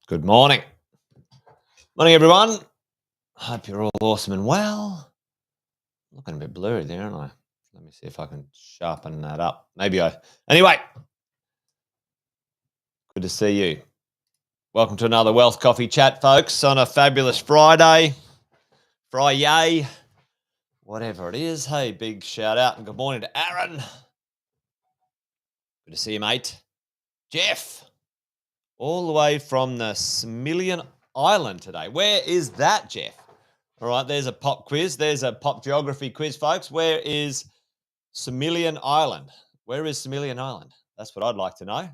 Good morning. Morning, everyone. Hope you're all awesome and well. Looking a bit blurry there, aren't I? Let me see if I can sharpen that up. Anyway, good to see you. Welcome to another Wealth Coffee Chat, folks, on a fabulous Friday, whatever it is. Hey, big shout out and good morning to Aaron. Good to see you, mate. Jeff, all the way from the Smillian Island today. Where is that, Jeff? All right, there's a pop quiz. There's a pop geography quiz, folks. Where is Smillian Island? Where is Smillian Island? That's what I'd like to know.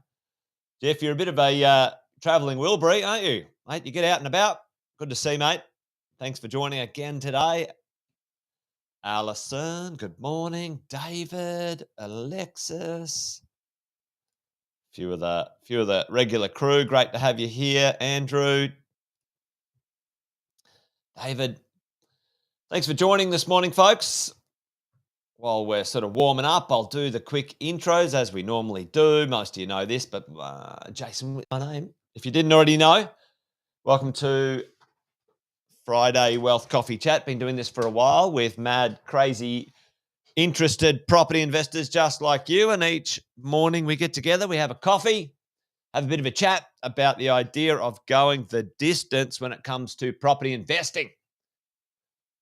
Jeff, you're a bit of a travelling Wilbury, aren't you? Mate, you get out and about. Good to see, mate. Thanks for joining again today. Alison, good morning. David, Alexis. Few of the regular crew. Great to have you here. Andrew, David. Thanks for joining this morning, folks. While we're sort of warming up, I'll do the quick intros as we normally do. Most of you know this, but Jason, my name. If you didn't already know, welcome to Friday Wealth Coffee Chat. Been doing this for a while with mad, crazy, interested property investors just like you. And each morning we get together, we have a coffee, have a bit of a chat about the idea of going the distance when it comes to property investing.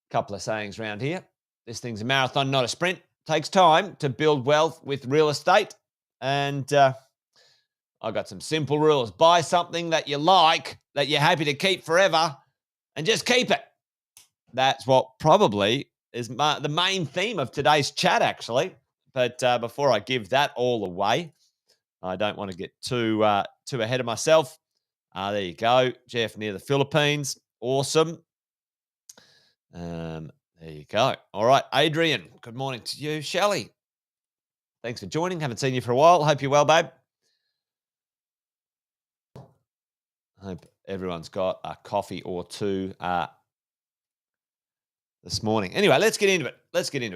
Couple of sayings around here. This thing's a marathon, not a sprint. Takes time to build wealth with real estate. And I've got some simple rules. Buy something that you like, that you're happy to keep forever, and just keep it. That's what probably is the main theme of today's chat, actually. But before I give that all away, I don't want to get too ahead of myself. There you go. Jeff near the Philippines. Awesome. There you go. All right, Adrian, good morning to you. Shelley, thanks for joining. Haven't seen you for a while. Hope you're well, babe. Hope everyone's got a coffee or two this morning. Anyway, let's get into it.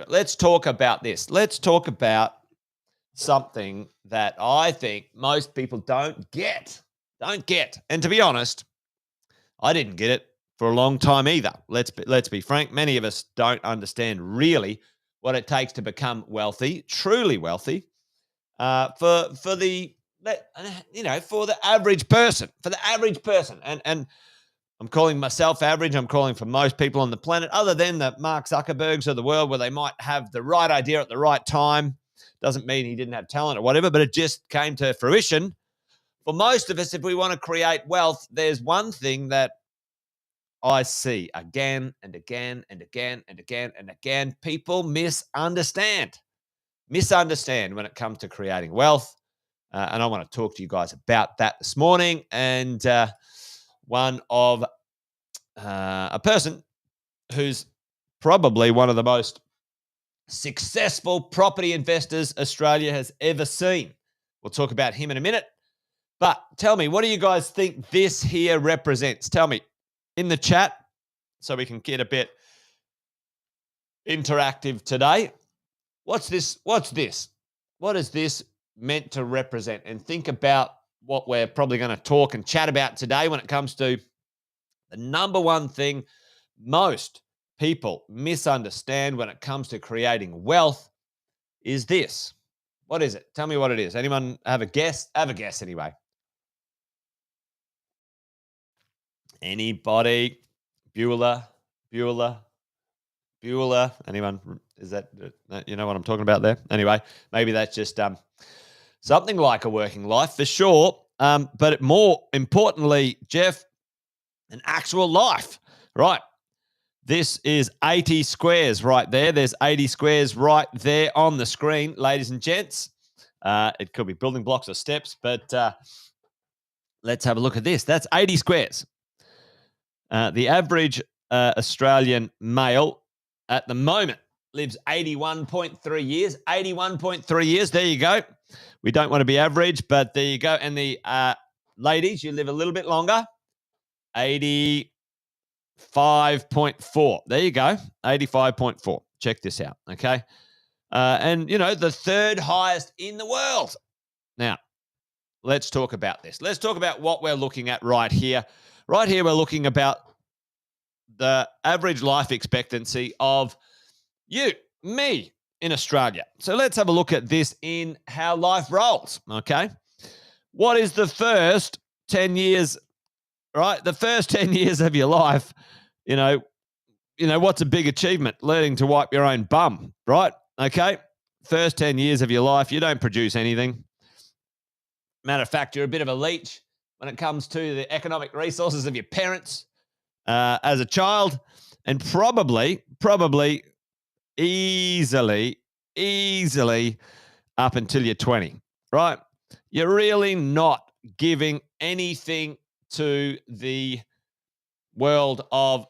Let's talk about this. Let's talk about something that I think most people don't get. And to be honest, I didn't get it for a long time either. Let's be frank. Many of us don't understand really what it takes to become wealthy, truly wealthy, for the average person. And I'm calling myself average. I'm calling for most people on the planet, other than the Mark Zuckerbergs of the world, where they might have the right idea at the right time. Doesn't mean he didn't have talent or whatever, but it just came to fruition. For most of us, if we want to create wealth, there's one thing that I see again and again and again and again and again. People misunderstand when it comes to creating wealth. And I want to talk to you guys about that this morning. And one of a person who's probably one of the most successful property investors Australia has ever seen. We'll talk about him in a minute. But tell me, what do you guys think this here represents? Tell me in the chat so we can get a bit interactive today. What's this? What is this meant to represent? And think about what we're probably going to talk and chat about today when it comes to the number one thing most people misunderstand when it comes to creating wealth is this. What is it? Tell me what it is. Anyone have a guess? Have a guess anyway. Anybody? Bueller? Anyone? Is that, you know what I'm talking about there? Anyway, maybe that's just something like a working life for sure. But more importantly, Jeff, an actual life, right? This is 80 squares right there. There's 80 squares right there on the screen, ladies and gents. It could be building blocks or steps, but let's have a look at this. That's 80 squares. The average Australian male at the moment lives 81.3 years. 81.3 years. There you go. We don't want to be average, but there you go. And the ladies, you live a little bit longer. 85.4. There you go. 85.4. Check this out. Okay. And, the third highest in the world. Now, let's talk about this. Let's talk about what we're looking at right here. Right here, we're looking about the average life expectancy of you, me, in Australia. So let's have a look at this in how life rolls, okay? What is the first 10 years, right? The first 10 years of your life, what's a big achievement? Learning to wipe your own bum, right? Okay? First 10 years of your life, you don't produce anything. Matter of fact, you're a bit of a leech when it comes to the economic resources of your parents as a child, and probably easily up until you're 20, right? You're really not giving anything to the world of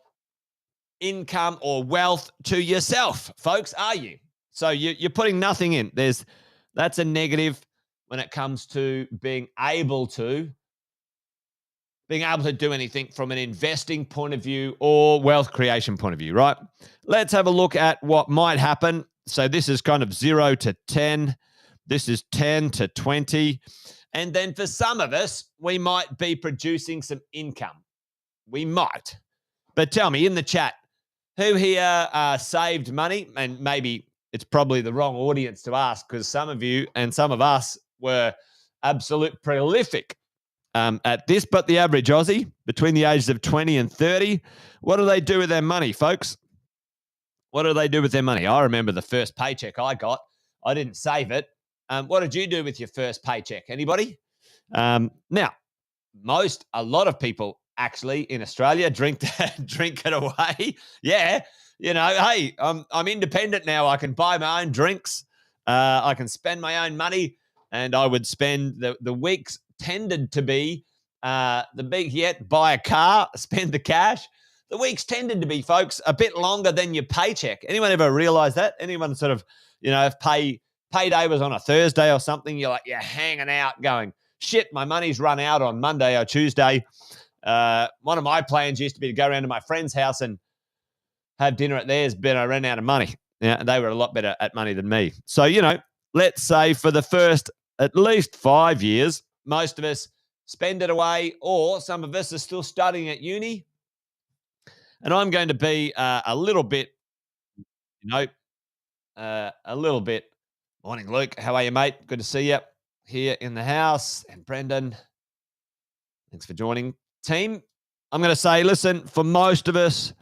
income or wealth to yourself, folks, are you? So you're putting nothing in. That's a negative when it comes to being able to do anything from an investing point of view or wealth creation point of view, right? Let's have a look at what might happen. So this is kind of 0 to 10. This is 10 to 20. And then for some of us, we might be producing some income. We might. But tell me in the chat, who here saved money? And maybe it's probably the wrong audience to ask, because some of you and some of us were absolute prolific at this, but the average Aussie between the ages of 20 and 30, what do they do with their money, folks? What do they do with their money? I remember the first paycheck I got. I didn't save it. What did you do with your first paycheck? Anybody? Now, a lot of people actually in Australia drink it away. Yeah, hey, I'm independent now. I can buy my own drinks. I can spend my own money, and I would spend the weeks tended to be the big hit, buy a car, spend the cash. The weeks tended to be, folks, a bit longer than your paycheck. Anyone ever realize that? Anyone sort of, if payday was on a Thursday or something, you're hanging out going, shit, my money's run out on Monday or Tuesday. One of my plans used to be to go around to my friend's house and have dinner at theirs, but I ran out of money. Yeah, they were a lot better at money than me. So, let's say for the first at least 5 years, most of us spend it away, or some of us are still studying at uni. And I'm going to be a little bit. Morning, Luke. How are you, mate? Good to see you here in the house. And Brendan, thanks for joining, team. I'm going to say, listen, for most of us,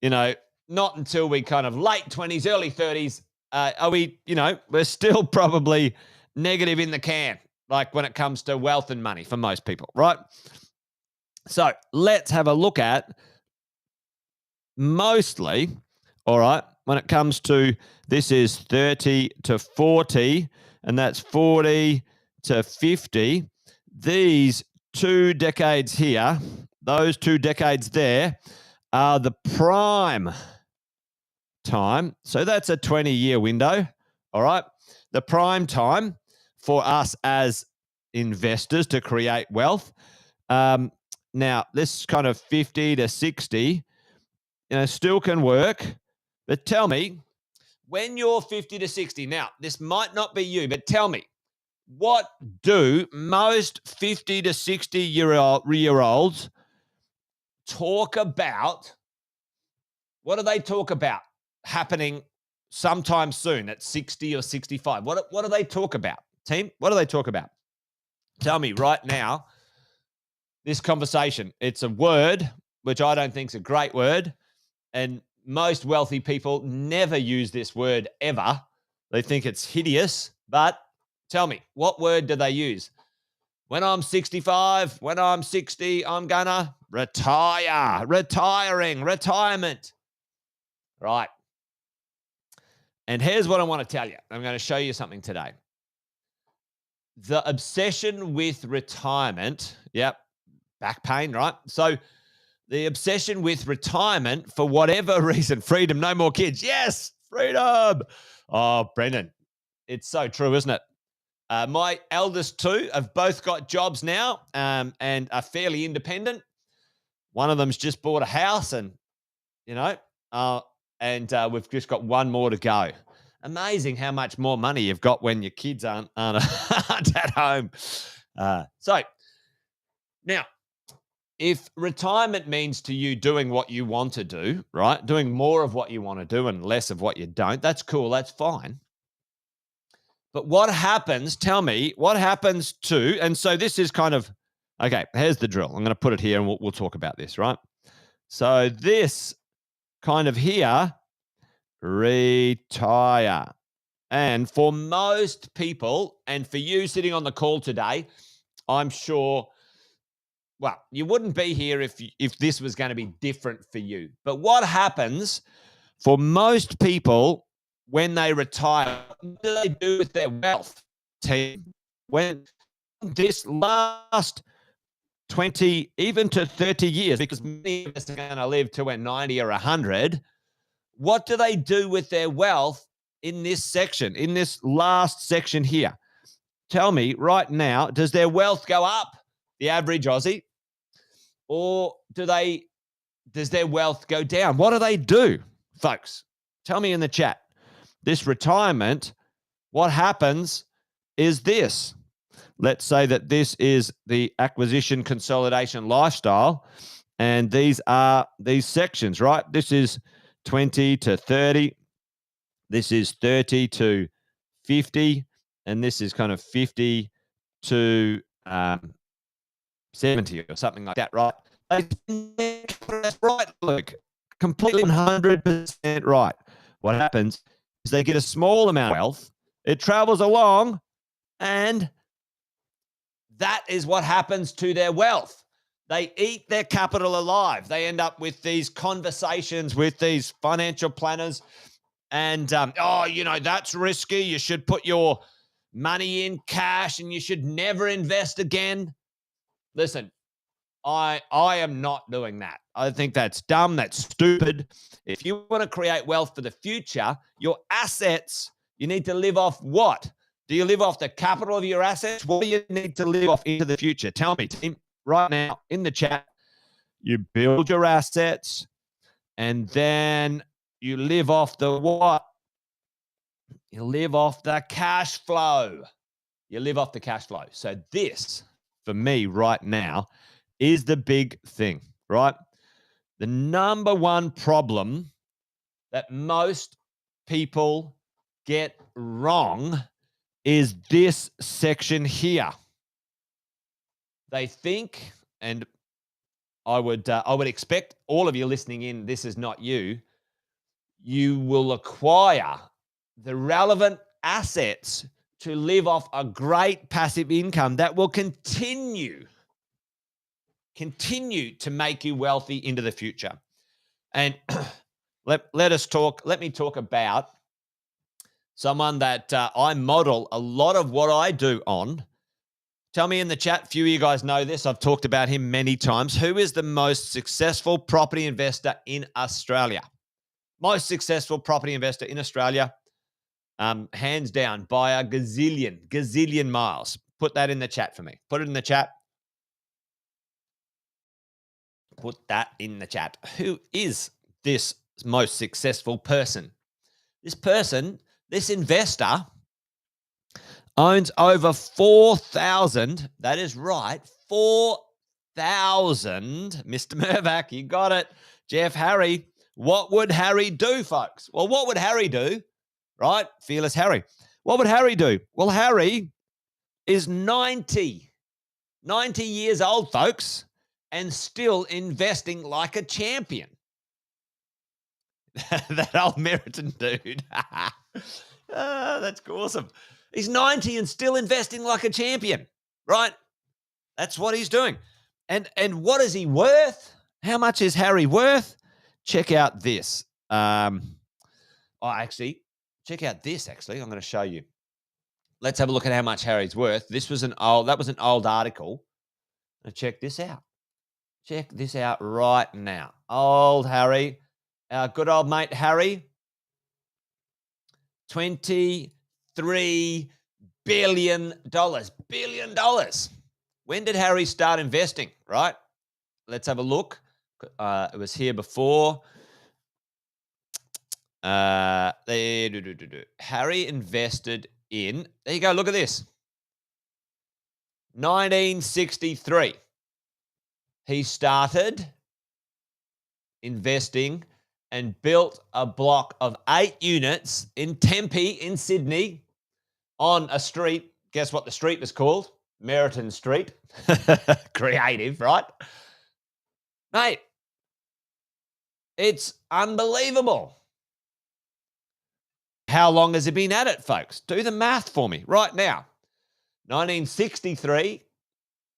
not until we kind of late 20s, early 30s, are we, we're still probably negative in the can, like when it comes to wealth and money for most people, right? So let's have a look at mostly, all right, when it comes to this is 30 to 40, and that's 40 to 50. These 2 decades here, those 2 decades there are the prime time. So that's a 20-year window, all right? The prime time for us as investors to create wealth. Now, this kind of 50 to 60, still can work. But tell me, when you're 50 to 60, now, this might not be you, but tell me, what do most 50 to 60-year-olds talk about? What do they talk about happening sometime soon at 60 or 65? What do they talk about, team? What do they talk about? Tell me right now, this conversation, it's a word, which I don't think is a great word, and most wealthy people never use this word ever. They think it's hideous, but tell me, what word do they use? When I'm 65, when I'm 60, I'm gonna retire, retirement. Right. And here's what I want to tell you. I'm going to show you something today. The obsession with retirement. Yep. Back pain, right? So the obsession with retirement for whatever reason, freedom, no more kids. Yes, freedom. Oh, Brendan, it's so true, isn't it? My eldest two have both got jobs now and are fairly independent. One of them's just bought a house and, you know, we've just got one more to go. Amazing how much more money you've got when your kids aren't at home. So now, if retirement means to you doing what you want to do, right? Doing more of what you want to do and less of what you don't, that's cool. That's fine. But what happens, tell me, what happens to, and so this is kind of, okay, here's the drill. I'm going to put it here and we'll talk about this, right? So this kind of here, retire. And for most people, and for you sitting on the call today, I'm sure, well, you wouldn't be here if this was going to be different for you. But what happens for most people when they retire? What do they do with their wealth, team? When this last 20, even to 30 years, because many of us are going to live till we're 90 or 100, what do they do with their wealth in this section, in this last section here? Tell me right now, does their wealth go up, the average Aussie? Or does their wealth go down? What do they do, folks? Tell me in the chat. This retirement, what happens is this. Let's say that this is the acquisition consolidation lifestyle, and these are these sections, right? This is 20 to 30. This is 30 to 50, and this is kind of 50 to 70 or something like that, right? That's right, Luke. Completely 100% right. What happens is they get a small amount of wealth, it travels along, and that is what happens to their wealth. They eat their capital alive. They end up with these conversations with these financial planners and, that's risky. You should put your money in cash and you should never invest again. Listen, I am not doing that. I think that's dumb. That's stupid. If you want to create wealth for the future, your assets, you need to live off what? Do you live off the capital of your assets? What do you need to live off into the future? Tell me, team, right now in the chat. You build your assets and then you live off the what? You live off the cash flow. You live off the cash flow. So this, for me right now, is the big thing, right? The number one problem that most people get wrong is this section here. They think, and I would expect all of you listening in, this is not you, you will acquire the relevant assets to live off a great passive income that will continue to make you wealthy into the future. And let me talk about someone that I model a lot of what I do on. Tell me in the chat, a few of you guys know this. I've talked about him many times. Who is the most successful property investor in Australia? Most successful property investor in Australia, hands down, by a gazillion miles. Put that in the chat for me. Put it in the chat. Put that in the chat. Who is this most successful person? This investor owns over 4,000. That is right, 4,000. Mr. Mervac, you got it. Jeff, Harry. What would Harry do, folks? Well, what would Harry do? Right? Fearless Harry. What would Harry do? Well, Harry is 90 years old, folks, and still investing like a champion. That old Meriton dude. That's awesome. He's 90 and still investing like a champion, right? That's what he's doing. And what is he worth? How much is Harry worth? Check out this. Actually, check out this. Actually, I'm going to show you. Let's have a look at how much Harry's worth. That was an old article. Now check this out. Check this out right now. Old Harry, our good old mate Harry, $23 billion. Billion dollars. When did Harry start investing, right? Let's have a look. It was here before. Harry invested in, there you go, look at this. 1963. He started investing and built a block of 8 units in Tempe in Sydney on a street. Guess what the street was called? Meriton Street. Creative, right? Mate, it's unbelievable. How long has he been at it, folks? Do the math for me right now. 1963.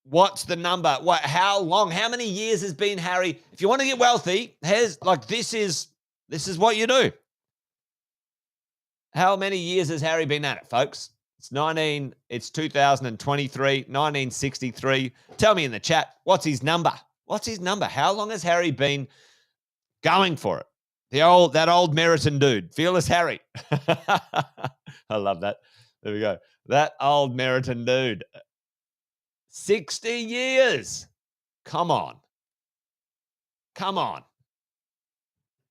What's the number? How long? How many years has been Harry? If you want to get wealthy, this is what you do. How many years has Harry been at it, folks? It's 2023, 1963. Tell me in the chat, what's his number? What's his number? How long has Harry been going for it? That old Meriton dude, Fearless Harry. I love that. There we go. That old Meriton dude. 60 years. Come on.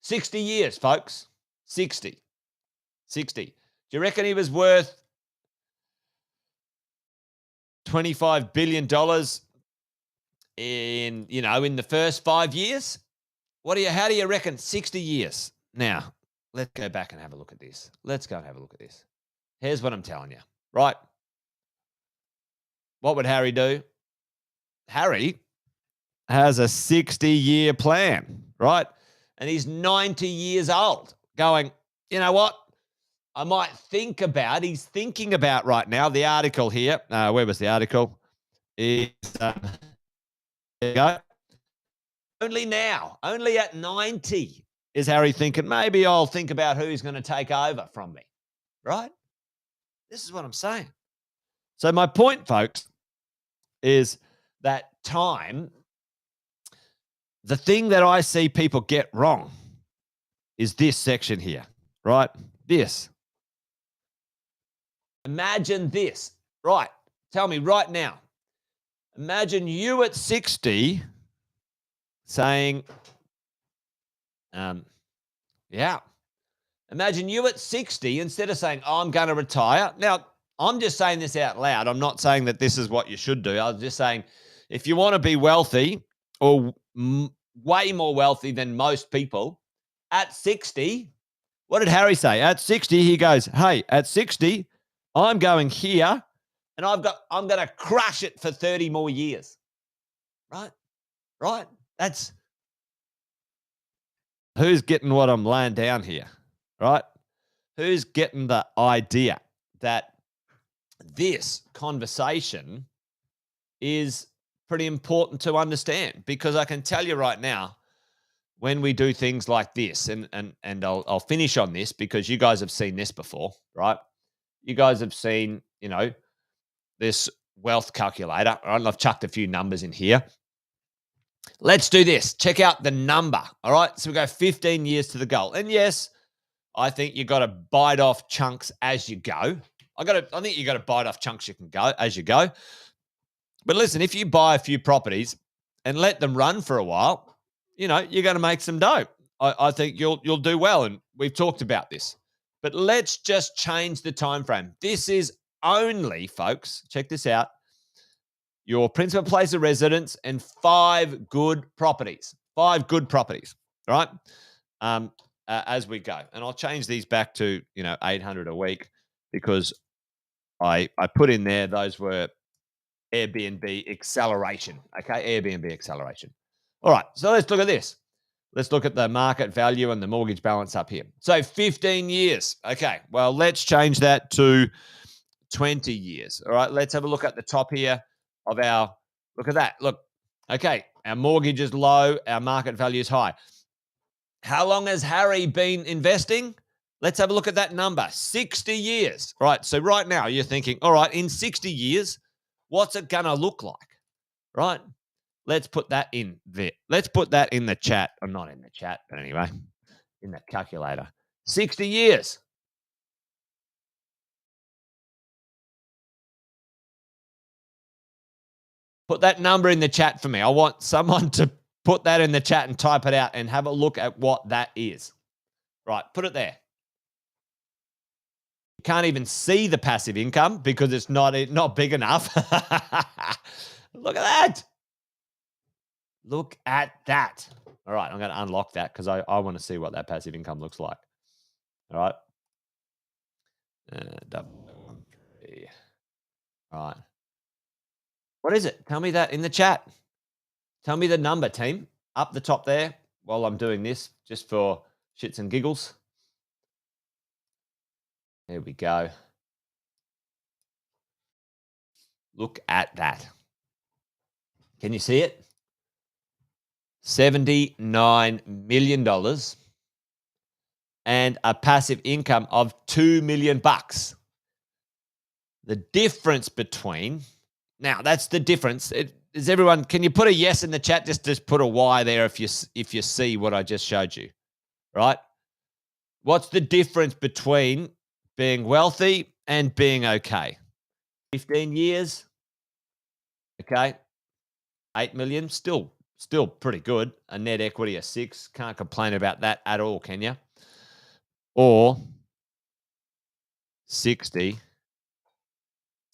60 years, folks. 60. Do you reckon he was worth $25 billion in the first 5 years? How do you reckon 60 years? Now, let's go back and have a look at this. Here's what I'm telling you, right? What would Harry do? Harry has a 60-year plan, right? And he's 90 years old going, you know what? I might think about, he's thinking about right now, the article here. Where was the article? There you go. Only at 90 is Harry thinking, maybe I'll think about who's going to take over from me, right? This is what I'm saying. So my point, folks, is that time, the thing that I see people get wrong is this section here, right? This. Imagine this, right? Tell me right now. Imagine you at 60 saying, Imagine you at 60, instead of saying, I'm going to retire. Now, I'm just saying this out loud. I'm not saying that this is what you should do. I was just saying, if you want to be wealthy or way more wealthy than most people, at 60, what did Harry say? At 60, he goes, hey, at 60, I'm going here and I'm going to crush it for 30 more years. Right? That's who's getting what I'm laying down here, right? Who's getting the idea that this conversation is pretty important to understand? Because I can tell you right now, when we do things like this, and I'll finish on this because you guys have seen this before, right? You guys have seen, this wealth calculator. All right, I've chucked a few numbers in here. Let's do this. Check out the number. All right. So we go 15 years to the goal. And yes, I think you got to bite off chunks as you go. I think you got to bite off chunks as you go. But listen, if you buy a few properties and let them run for a while, you're going to make some dough. I think you'll do well. And we've talked about this. But let's just change the time frame. This is only, folks, check this out, your principal place of residence and 5 good properties. 5 good properties, right? As we go. And I'll change these back to, 800 a week because I put in there, those were Airbnb acceleration. Okay, Airbnb acceleration. All right, so let's look at this. Let's look at the market value and the mortgage balance up here. So 15 years. Okay, well, let's change that to 20 years. All right, let's have a look at the top here of look at that. Look, okay, our mortgage is low, our market value is high. How long has Harry been investing? Let's have a look at that number. 60 years. Right. So right now you're thinking, all right, in 60 years, what's it going to look like? Right. Let's put that in there. Let's put that in the chat. Or not in the chat, but anyway, in the calculator. 60 years. Put that number in the chat for me. I want someone to put that in the chat and type it out and have a look at what that is. Right, put it there. You can't even see the passive income because it's not big enough. Look at that. Look at that. All right, I'm going to unlock that because I want to see what that passive income looks like. All right. All right. What is it? Tell me that in the chat. Tell me the number, team, up the top there while I'm doing this, just for shits and giggles. There we go. Look at that. Can you see it? $79 million and a passive income of $2 million. The difference between, now that's the difference. Is everyone, can you put a yes in the chat? Just put a Y there if you see what I just showed you, right? What's the difference between being wealthy and being okay? 15 years, okay, 8 million, still pretty good. A net equity of 6, can't complain about that at all, can you? Or 60,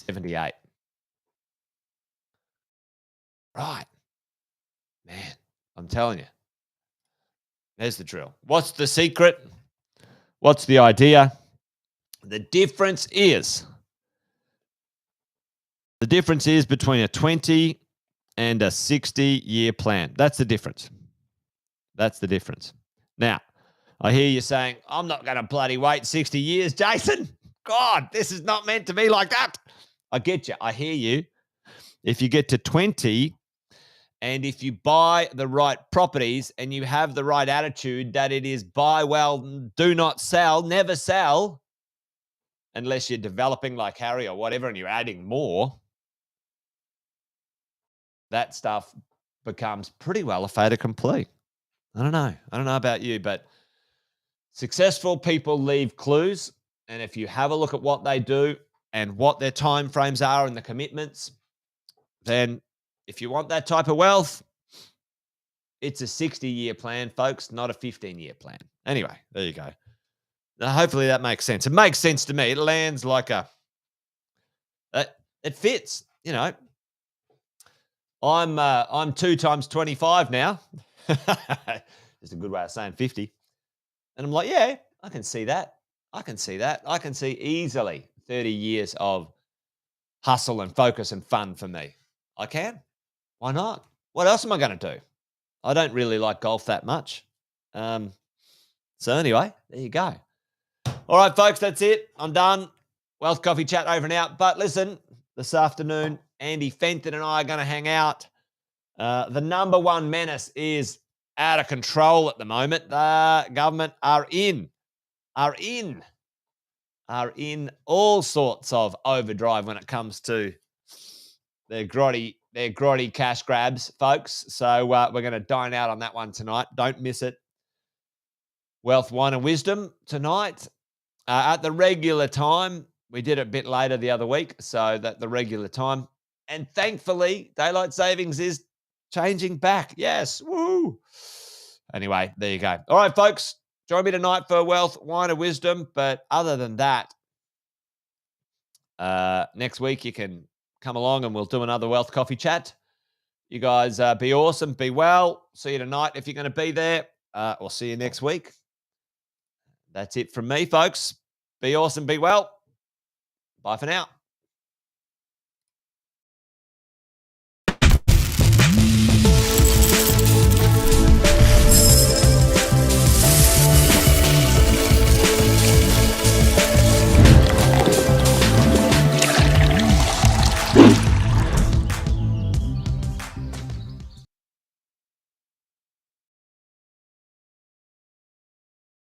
78. Right. Man, I'm telling you. There's the drill. What's the secret? What's the idea? The difference is between a 20 and a 60-year plan. That's the difference. That's the difference. Now, I hear you saying, I'm not going to bloody wait 60 years, Jason. God, this is not meant to be like that. I get you. I hear you. If you get to 20 and if you buy the right properties and you have the right attitude that it is buy well, do not sell, never sell, unless you're developing like Harry or whatever and you're adding more, that stuff becomes pretty well a fait accompli. I don't know about you, but successful people leave clues. And if you have a look at what they do and what their time frames are and the commitments, then if you want that type of wealth, it's a 60-year plan, folks, not a 15-year plan. Anyway, there you go. Now, hopefully that makes sense. It makes sense to me. It lands like it fits, you know. I'm 2 times 25 now. Just a good way of saying 50. And I'm like, yeah, I can see that. I can see easily 30 years of hustle and focus and fun for me. I can. Why not? What else am I going to do? I don't really like golf that much. So anyway, there you go. All right, folks, that's it. I'm done. Wealth Coffee Chat over and out. But listen, this afternoon, Andy Fenton and I are going to hang out. The number one menace is out of control at the moment. The government are in all sorts of overdrive when it comes to their grotty cash grabs, folks. So we're going to dine out on that one tonight. Don't miss it. Wealth, Wine and Wisdom tonight at the regular time. We did it a bit later the other week, so that the regular time. And thankfully, daylight savings is changing back. Yes. Woo. Anyway, there you go. All right, folks. Join me tonight for Wealth, Wine and Wisdom. But other than that, next week you can come along and we'll do another Wealth Coffee Chat. You guys be awesome. Be well. See you tonight if you're going to be there. We'll see you next week. That's it from me, folks. Be awesome. Be well. Bye for now.